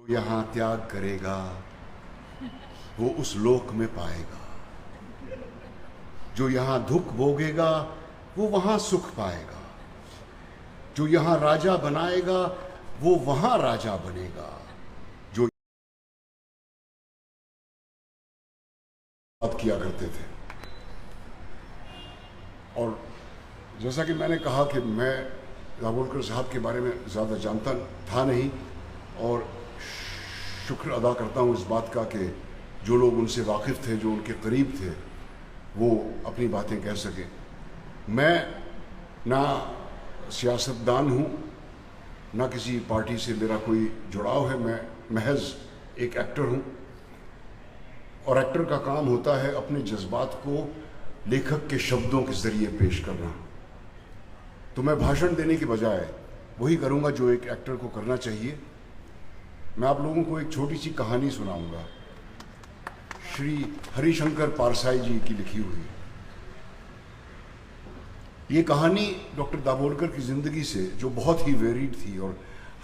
यहाँ त्याग करेगा वो उस लोक में पाएगा, जो यहाँ दुख भोगेगा वो वहाँ सुख पाएगा, जो यहाँ राजा बनाएगा वो वहाँ राजा बनेगा। जो बात किया करते थे, और जैसा कि मैंने कहा कि मैं दाभोलकर साहब के बारे में ज़्यादा जानता था नहीं, और शुक्र अदा करता हूँ इस बात का कि जो लोग उनसे वाकिफ़ थे, जो उनके करीब थे, वो अपनी बातें कह सके। मैं ना सियासतदान हूँ, ना किसी पार्टी से मेरा कोई जुड़ाव है, मैं महज एक एक्टर हूँ, और एक्टर का काम होता है अपने जज्बात को लेखक के शब्दों के ज़रिए पेश करना। तो मैं भाषण देने के बजाय वही करूँगा जो एक एक्टर को करना चाहिए। मैं आप लोगों को एक छोटी सी कहानी सुनाऊंगा, श्री हरिशंकर पारसाई जी की लिखी हुई। ये कहानी डॉक्टर दाभोलकर की ज़िंदगी से, जो बहुत ही वेरिड थी और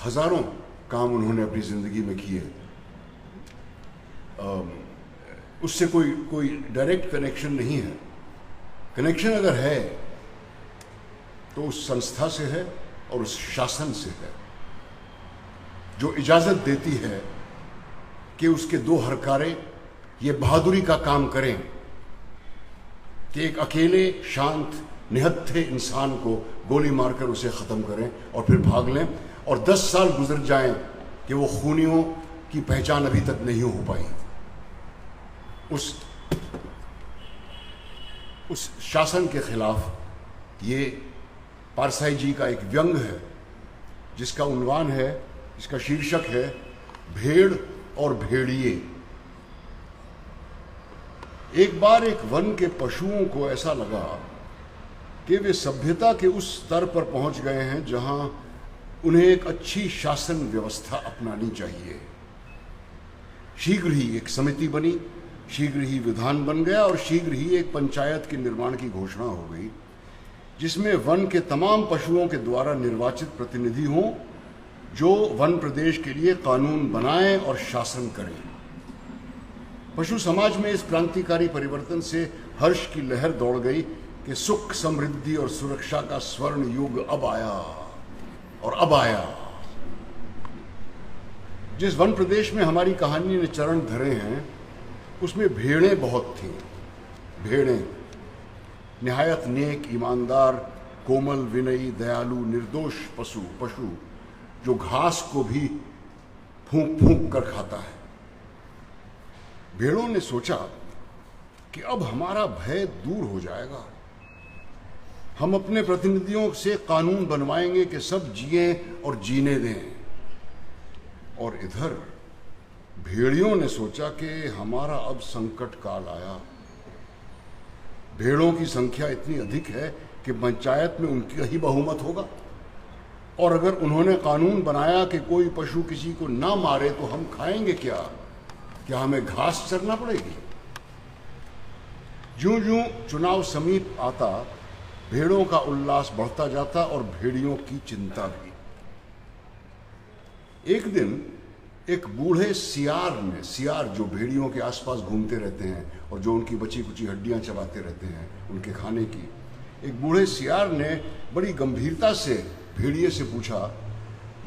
हज़ारों काम उन्होंने अपनी ज़िंदगी में किए, उससे कोई डायरेक्ट कनेक्शन नहीं है। कनेक्शन अगर है तो उस संस्था से है और उस शासन से है जो इजाज़त देती है कि उसके दो हरकारे ये बहादुरी का काम करें कि एक अकेले शांत निहत्थे इंसान को गोली मारकर उसे ख़त्म करें और फिर भाग लें, और 10 साल गुजर जाएं कि वो खूनियों की पहचान अभी तक नहीं हो पाई। उस शासन के खिलाफ ये पारसाई जी का एक व्यंग है, जिसका उन्वान है, इसका शीर्षक है भेड़ और भेड़िए। एक बार एक वन के पशुओं को ऐसा लगा कि वे सभ्यता के उस स्तर पर पहुंच गए हैं जहां उन्हें एक अच्छी शासन व्यवस्था अपनानी चाहिए। शीघ्र ही एक समिति बनी, शीघ्र ही विधान बन गया, और शीघ्र ही एक पंचायत के निर्माण की घोषणा हो गई, जिसमें वन के तमाम पशुओं के द्वारा निर्वाचित प्रतिनिधि हों जो वन प्रदेश के लिए कानून बनाएं और शासन करें। पशु समाज में इस क्रांतिकारी परिवर्तन से हर्ष की लहर दौड़ गई कि सुख, समृद्धि और सुरक्षा का स्वर्ण युग अब आया, और अब आया। जिस वन प्रदेश में हमारी कहानी ने चरण धरे हैं, उसमें भेड़ें बहुत थीं। भेड़ें निहायत नेक, ईमानदार, कोमल, विनयी, दयालु, निर्दोष पशु जो घास को भी फूंक फूंक कर खाता है। भेड़ों ने सोचा कि अब हमारा भय दूर हो जाएगा, हम अपने प्रतिनिधियों से कानून बनवाएंगे कि सब जिए और जीने दें। और इधर भेड़ियों ने सोचा कि हमारा अब संकट काल आया। भेड़ों की संख्या इतनी अधिक है कि पंचायत में उनका ही बहुमत होगा, और अगर उन्होंने कानून बनाया कि कोई पशु किसी को ना मारे तो हम खाएंगे क्या? क्या हमें घास चरना पड़ेगी? ज्यों ज्यों चुनाव समीप आता, भेड़ों का उल्लास बढ़ता जाता और भेड़ियों की चिंता भी। एक दिन एक बूढ़े सियार जो भेड़ियों के आसपास घूमते रहते हैं और जो उनकी बची कुची हड्डियां चबाते रहते हैं उनके खाने की, एक बूढ़े सियार ने बड़ी गंभीरता से भेड़िए से पूछा,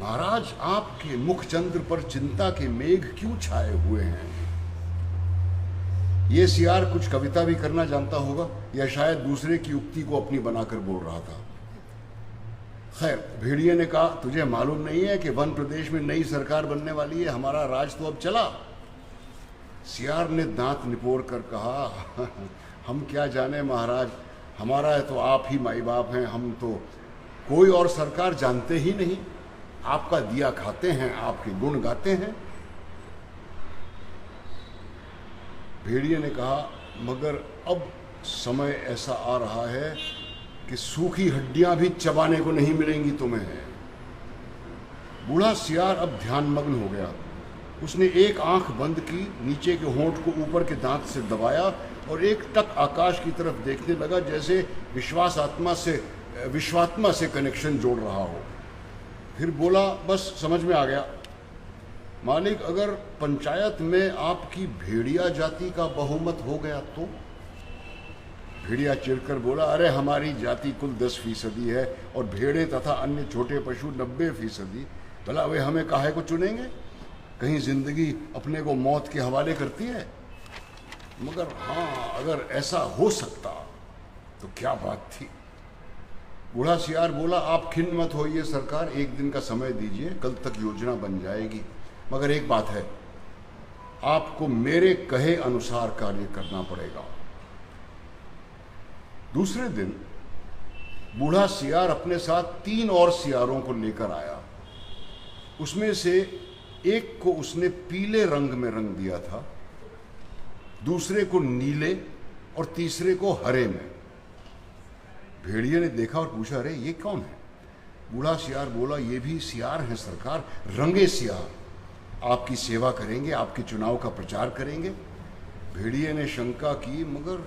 महाराज, आपके मुखचंद्र पर चिंता के मेघ क्यों छाए हुए हैं? ये सियार कुछ कविता भी करना जानता होगा, या शायद दूसरे की उक्ति को अपनी बनाकर बोल रहा था। खैर, भेड़िए ने कहा, तुझे मालूम नहीं है कि वन प्रदेश में नई सरकार बनने वाली है, हमारा राज तो अब चला। सियार ने दांत निपोर कर कहा, हम क्या जाने महाराज, हमारा है तो आप ही माई बाप हैं, हम तो कोई और सरकार जानते ही नहीं। आपका दिया खाते हैं, आपके गुण गाते हैं। भेड़िए ने कहा, मगर अब समय ऐसा आ रहा है कि सूखी हड्डियां भी चबाने को नहीं मिलेंगी तुम्हें। बूढ़ा सियार अब ध्यानमग्न हो गया। उसने एक आंख बंद की, नीचे के होंठ को ऊपर के दांत से दबाया और एक टक आकाश की तरफ देखने लगा, जैसे विश्वात्मा से कनेक्शन जोड़ रहा हो। फिर बोला, बस समझ में आ गया, मालिक, अगर पंचायत में आपकी भेड़िया जाति का बहुमत हो गया तो? भेड़िया चिढ़कर बोला, अरे हमारी जाति कुल 10% है और भेड़े तथा अन्य छोटे पशु 90%। भला वे हमें काहे को चुनेंगे? कहीं जिंदगी अपने को मौत के हवाले करती है? मगर हाँ, अगर ऐसा हो सकता तो क्या बात थी। बूढ़ा सियार बोला, आप खिन्न मत होइए सरकार, एक दिन का समय दीजिए, कल तक योजना बन जाएगी। मगर एक बात है, आपको मेरे कहे अनुसार कार्य करना पड़ेगा। दूसरे दिन बूढ़ा सियार अपने साथ 3 और सियारों को लेकर आया। उसमें से एक को उसने पीले रंग में रंग दिया था, दूसरे को नीले और तीसरे को हरे में। भेड़िए ने देखा और पूछा, अरे ये कौन है? बूढ़ा सियार बोला, ये भी सियार हैं सरकार, रंगे सियार, आपकी सेवा करेंगे, आपके चुनाव का प्रचार करेंगे। भेड़िए ने शंका की, मगर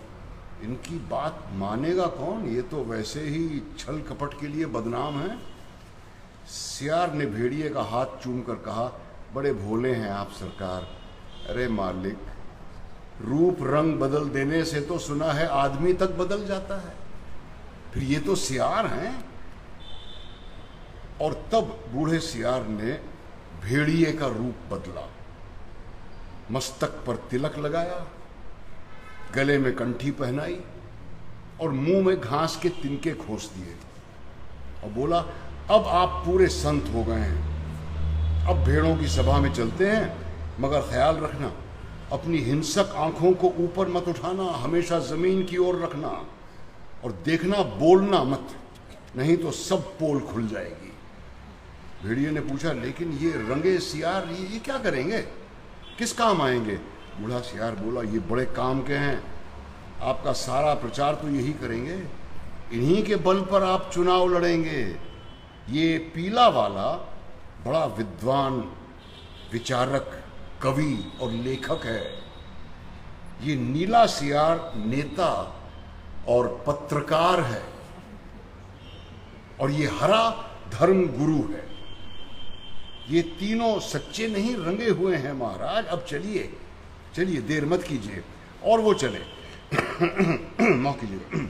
इनकी बात मानेगा कौन? ये तो वैसे ही छल कपट के लिए बदनाम है। सियार ने भेड़िए का हाथ चूम कर कहा, बड़े भोले हैं आप सरकार। अरे मालिक, रूप रंग बदल देने से तो सुना है आदमी तक बदल जाता है, फिर ये तो सियार हैं। और तब बूढ़े सियार ने भेड़िए का रूप बदला, मस्तक पर तिलक लगाया, गले में कंठी पहनाई और मुंह में घास के तिनके खोस दिए और बोला, अब आप पूरे संत हो गए हैं, अब भेड़ों की सभा में चलते हैं, मगर ख्याल रखना, अपनी हिंसक आंखों को ऊपर मत उठाना, हमेशा जमीन की ओर रखना और देखना, बोलना मत, नहीं तो सब पोल खुल जाएगी। भेड़िए ने पूछा, लेकिन ये रंगे सियार ये क्या करेंगे, किस काम आएंगे? बूढ़ा सियार बोला, ये बड़े काम के हैं, आपका सारा प्रचार तो यही करेंगे, इन्हीं के बल पर आप चुनाव लड़ेंगे। ये पीला वाला बड़ा विद्वान, विचारक, कवि और लेखक है, ये नीला सियार नेता और पत्रकार है, और ये हरा धर्म गुरु है। ये तीनों सच्चे नहीं रंगे हुए हैं महाराज। अब चलिए चलिए, देर मत कीजिए। और वो चले। माफ कीजिए।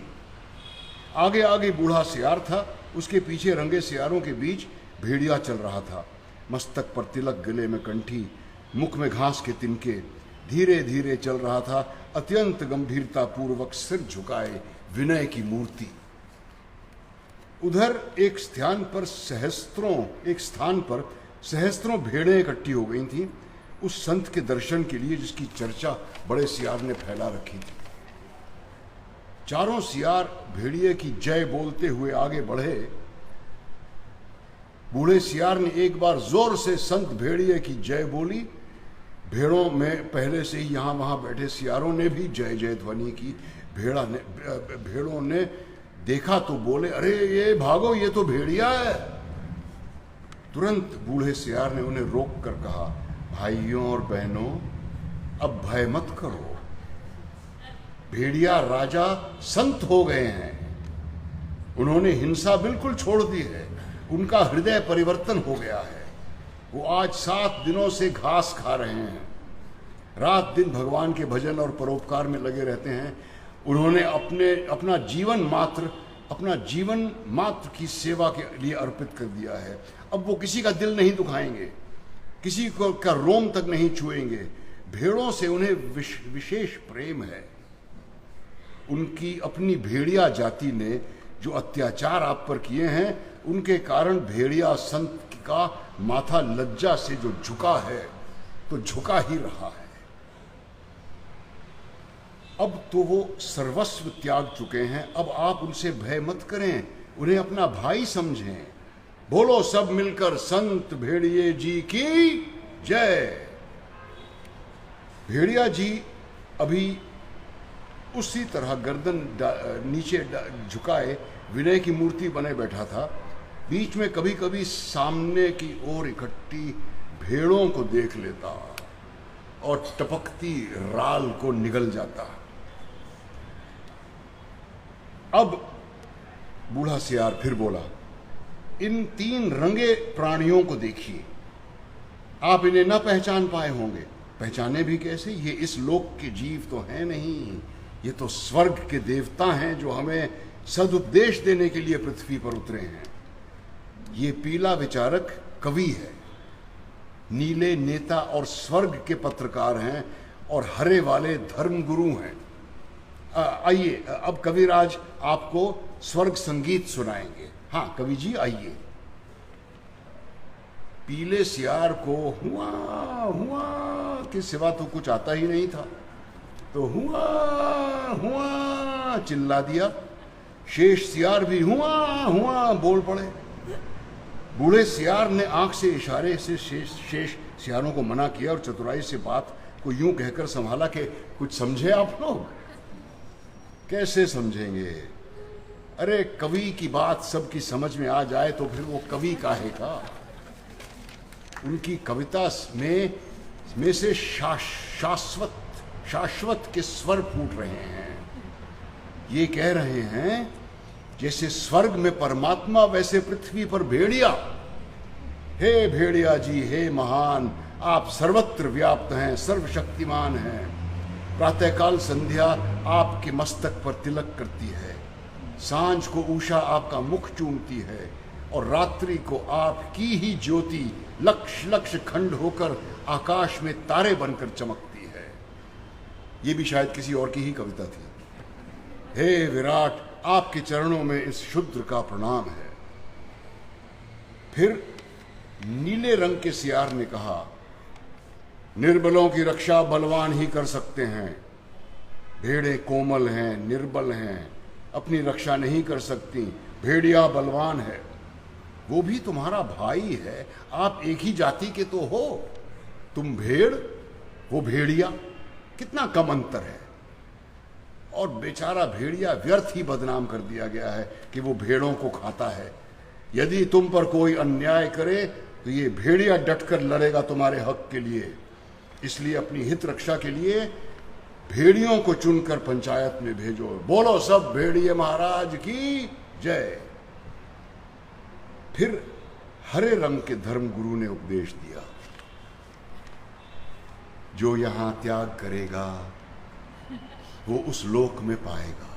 आगे आगे बूढ़ा सियार था, उसके पीछे रंगे सियारों के बीच भेड़िया चल रहा था, मस्तक पर तिलक, गले में कंठी, मुख में घास के तिनके, धीरे धीरे चल रहा था, अत्यंत गंभीरता पूर्वक सिर झुकाए, विनय की मूर्ति। उधर एक स्थान पर सहस्त्रों भेड़ें इकट्ठी हो गई थीं, उस संत के दर्शन के लिए जिसकी चर्चा बड़े सियार ने फैला रखी थी। चारों सियार भेड़िए की जय बोलते हुए आगे बढ़े। बूढ़े सियार ने एक बार जोर से संत भेड़िए की जय बोली। भेड़ों में पहले से ही यहां वहां बैठे सियारों ने भी जय जय ध्वनि की। भेड़ों ने देखा तो बोले, अरे ये भागो, ये तो भेड़िया है। तुरंत बूढ़े सियार ने उन्हें रोक कर कहा, भाइयों और बहनों, अब भय मत करो, भेड़िया राजा संत हो गए हैं, उन्होंने हिंसा बिल्कुल छोड़ दी है, उनका हृदय परिवर्तन हो गया है। वो आज 7 दिनों से घास खा रहे हैं, रात दिन भगवान के भजन और परोपकार में लगे रहते हैं। उन्होंने अपना जीवन मात्र की सेवा के लिए अर्पित कर दिया है। अब वो किसी का दिल नहीं दुखाएंगे, किसी को का रोम तक नहीं छुएंगे। भेड़ों से उन्हें विशेष प्रेम है। उनकी अपनी भेड़िया जाति ने जो अत्याचार आप पर किए हैं, उनके कारण भेड़िया संत का माथा लज्जा से जो झुका है, तो झुका ही रहा है। अब तो वो सर्वस्व त्याग चुके हैं, अब आप उनसे भय मत करें, उन्हें अपना भाई समझें। बोलो सब मिलकर संत भेड़िए जी की जय। भेड़िया जी अभी उसी तरह गर्दन नीचे झुकाए विनय की मूर्ति बने बैठा था। बीच में कभी कभी सामने की ओर इकट्ठी भेड़ों को देख लेता और टपकती राल को निगल जाता। अब बूढ़ा सियार फिर बोला, इन 3 रंगे प्राणियों को देखिए, आप इन्हें न पहचान पाए होंगे। पहचाने भी कैसे? ये इस लोक के जीव तो हैं नहीं, ये तो स्वर्ग के देवता हैं जो हमें सदुपदेश देने के लिए पृथ्वी पर उतरे हैं। ये पीला विचारक कवि है, नीले नेता और स्वर्ग के पत्रकार हैं, और हरे वाले धर्मगुरु हैं। आइए अब कविराज आपको स्वर्ग संगीत सुनाएंगे। हाँ कवि जी आइए। पीले सियार को हुआ हुआ के सिवा तो कुछ आता ही नहीं था, तो हुआ हुआ चिल्ला दिया। शेष सियार भी हुआ हुआ बोल पड़े। बूढ़े सियार ने आंख से इशारे से शेष सियारों को मना किया और चतुराई से बात को यूं कहकर संभाला कि कुछ समझे आप लोग? कैसे समझेंगे? अरे कवि की बात सबकी समझ में आ जाए तो फिर वो कवि काहे का? उनकी कविता में से शाश्वत के स्वर फूट रहे हैं। ये कह रहे हैं जैसे स्वर्ग में परमात्मा वैसे पृथ्वी पर भेड़िया। हे भेड़िया जी, हे महान, आप सर्वत्र व्याप्त हैं, सर्वशक्तिमान हैं। प्रातःकाल संध्या आपके मस्तक पर तिलक करती है, सांझ को उषा आपका मुख चूमती है, और रात्रि को आपकी ही ज्योति लक्ष लक्ष खंड होकर आकाश में तारे बनकर चमकती है। ये भी शायद किसी और की ही कविता थी। हे विराट, आपके चरणों में इस शूद्र का प्रणाम है। फिर नीले रंग के सियार ने कहा, निर्बलों की रक्षा बलवान ही कर सकते हैं। भेड़ें कोमल हैं, निर्बल हैं, अपनी रक्षा नहीं कर सकती। भेड़िया बलवान है, वो भी तुम्हारा भाई है। आप एक ही जाति के तो हो। तुम भेड़, वो भेड़िया, कितना कम अंतर है। और बेचारा भेड़िया व्यर्थ ही बदनाम कर दिया गया है कि वो भेड़ों को खाता है। यदि तुम पर कोई अन्याय करे तो ये भेड़िया डटकर लड़ेगा तुम्हारे हक के लिए। इसलिए अपनी हित रक्षा के लिए भेड़ियों को चुनकर पंचायत में भेजो। बोलो सब भेड़िए महाराज की जय। फिर हरे रंग के धर्मगुरु ने उपदेश दिया, जो यहां त्याग करेगा वो उस लोक में पाएगा।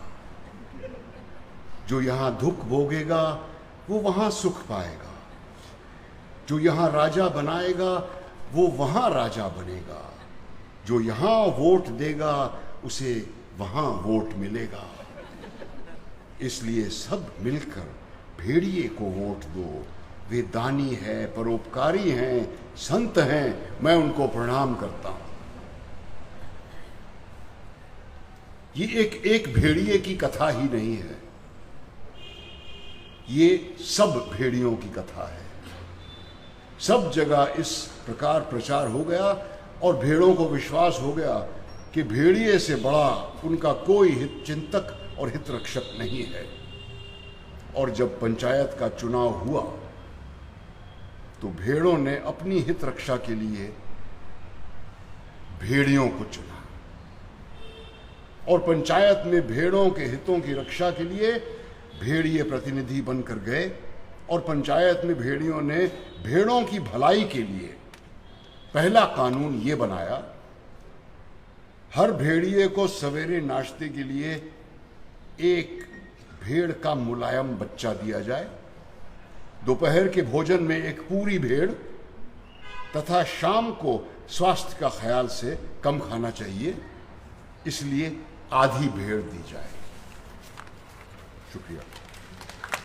जो यहां दुख भोगेगा वो वहां सुख पाएगा। जो यहां राजा बनाएगा वो वहां राजा बनेगा। जो यहां वोट देगा उसे वहां वोट मिलेगा। इसलिए सब मिलकर भेड़िए को वोट दो। वे दानी है, परोपकारी हैं, संत हैं, मैं उनको प्रणाम करता हूं। ये एक भेड़िए की कथा ही नहीं है, ये सब भेड़ियों की कथा है। सब जगह इस प्रकार प्रचार हो गया और भेड़ों को विश्वास हो गया कि भेड़िए से बड़ा उनका कोई हित चिंतक और हित रक्षक नहीं है। और जब पंचायत का चुनाव हुआ तो भेड़ों ने अपनी हित रक्षा के लिए भेड़ियों को चुना, और पंचायत में भेड़ों के हितों की रक्षा के लिए भेड़िए प्रतिनिधि बनकर गए। और पंचायत में भेड़ियों ने भेड़ों की भलाई के लिए पहला कानून ये बनाया, हर भेड़िए को सवेरे नाश्ते के लिए एक भेड़ का मुलायम बच्चा दिया जाए, दोपहर के भोजन में एक पूरी भेड़, तथा शाम को स्वास्थ्य का ख्याल से कम खाना चाहिए, इसलिए आधी भेड़ दी जाए। शुक्रिया।